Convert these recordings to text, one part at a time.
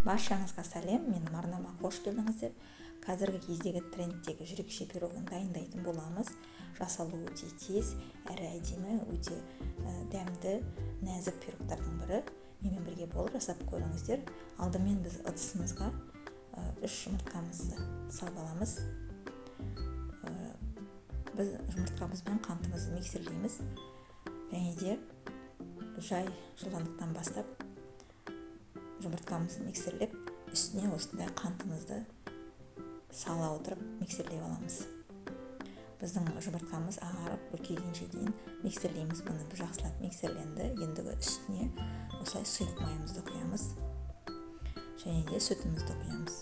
Баршаңызға сәлем, менің арнама қош келдіңіздер. Қазіргі кездегі трендтегі жүрекше пирогын дайындайтын боламыз. Жасалуы өте тез, әрі әдемі, өте дәмді, нәзік пирогтардың бірі. Менімен бірге болып жасап көріңіздер. Алдымен біз ыдысымызға 3 жұмыртқамызды салып аламыз. Біз жұмыртқамыз бен қантымызды миксерлейміз. Және де жай жылдамдықтан бастап жұмыртқамызды миксерлеп, үстіне осындай қантымызды сала отырып миксерлеп аламыз. Біздің жұмыртқамыз ағарып үлкейгенше дейін миксерлейміз. Бұны жақсылап миксерленді. Ендігі үстіне осылай сұйық майымызды құямыз. Және де сүтімізді құямыз.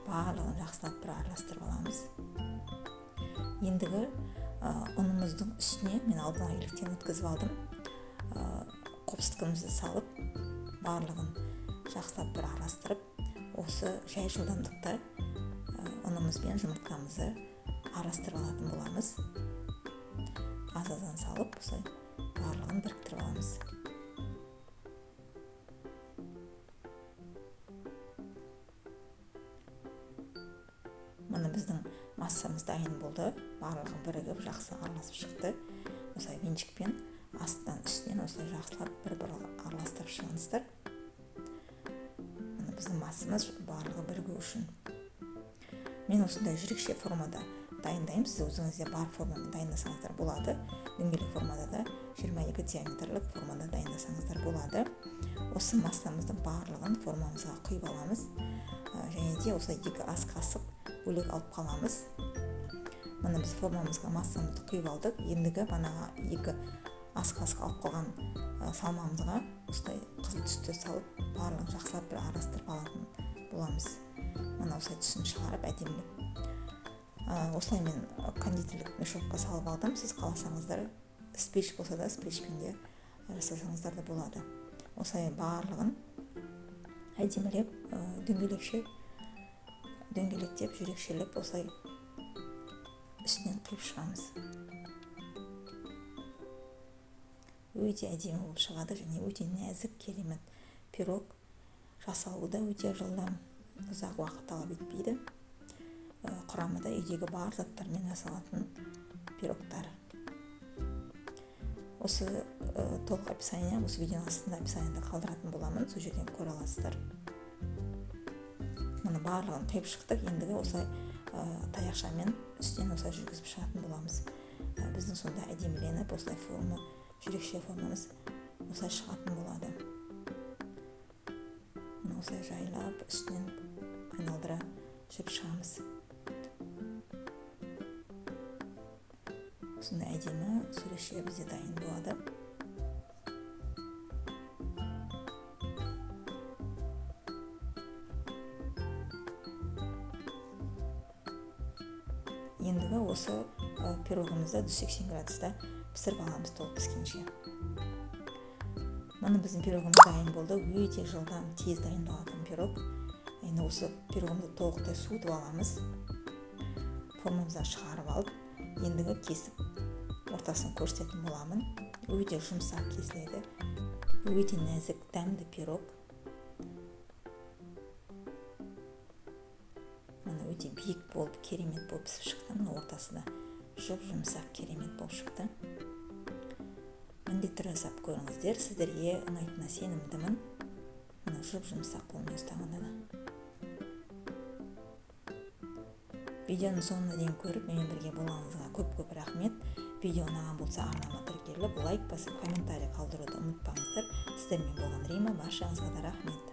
Барлығын жақсылап бір араластырып аламыз. Ендігі ұнымыздың үстіне мен алдын ала електен өткізіп алдым. Қопсыткымызды салып, барлығын жақсылап бір араластырып, осы жай жылдамдықта ұнымыз бен жұмыртқамызды араластырып алатын боламыз. Аз-аздан салып, осылай барлығын біріктіріп аламыз. Мына біздің массамыз дайын болды. Барлығы бірігіп жақсы араласып шықты. Осылай венчикпен астынан үстінен осылай жақсылап бір-бір араластырып шығыңыздар. Мына біздің массамыз барлығы бірігу үшін. Мен осындай жүрекше формада дайындаймын. Сіз өзіңізде бар форманы дайындасаңыздар болады. Дөңгелек формада да 22 диаметрлік формада дайындасаңыздар болады. Осы массамыздың барлығын формамызға құйып аламыз. Және де осылай 2 ас қасық бөлек алып қаламыз. Мына біз формамызға массамызды құйып алдық. Ендігі банаға 2 ас қасық алып қалған салмамызға осылай қызыл түсті салып, барлығын жақсылап бір араластырып алатын боламыз. Мына осылай түсін шығарып әдемілеп. Осылай мен кондитерлік мешокқа салып алдым. Сіз қаласаңыздар, спеч болса да спечпен де жасасаңыздар да болады. Осылай барлығын әдемілеп, дөңгелектеп, жүрекшелеп осылай үстінен құйып шығамыз. Өте әдемі болып шығады және өте нәзік, керемет пирог. Жасалуда өте жылдам, ұзақ уақыт талап етпейді. Құрамы да үйдегі бар заттармен жасалатын пирогтар. Осы толық описание, осы видеоның астында описаниеда қалдыратын боламын. Сол жерден көре аласыздар. Мұны барлығын құйып шықтық. Ендігі осылай таяқшамен үстінен осылай жүргізіп шығатын боламыз. Біздің сонда әдеміленіп, осылай форма, жүрекше формамыз осылай шығатын болады. Мұны осылай жайлап, үстінен айналдыра жүріп шығамыз. Осындай әдемі суретше бізде дайын болады. Ендігі осы пирогымызды 180 градуста пісіріп аламыз толық піскенше. Мына біздің пирогымыз дайын болды. Өте жылдам, тез дайындалатын пирог. Енді осы пирогымызды толықтай суытып аламыз. Формамыздан шығарып алып, ендігі кесіп ортасын көрсететін боламын. Өте жұмсақ кесіледі. Өте нәзік, дәмді пирог. Мына өте биік болып, керемет болып пісіп шықты. Мына ортасы да жұмсақ, керемет болып шықты. Міндетті жасап көріңіздер. Сіздерге ұнайтынына сенімдімін. Мына жұмсақ қолмен ұстағанда да. Видеоның соңына дейін көріп, менімен бірге болғаныңызға көп рахмет. Видео ұнаған болса арнама тіркеліп, лайк басып, комментарий қалдыруды ұмытпаңыздар. Сіздермен болған Рима, баршаңызға да рахмет.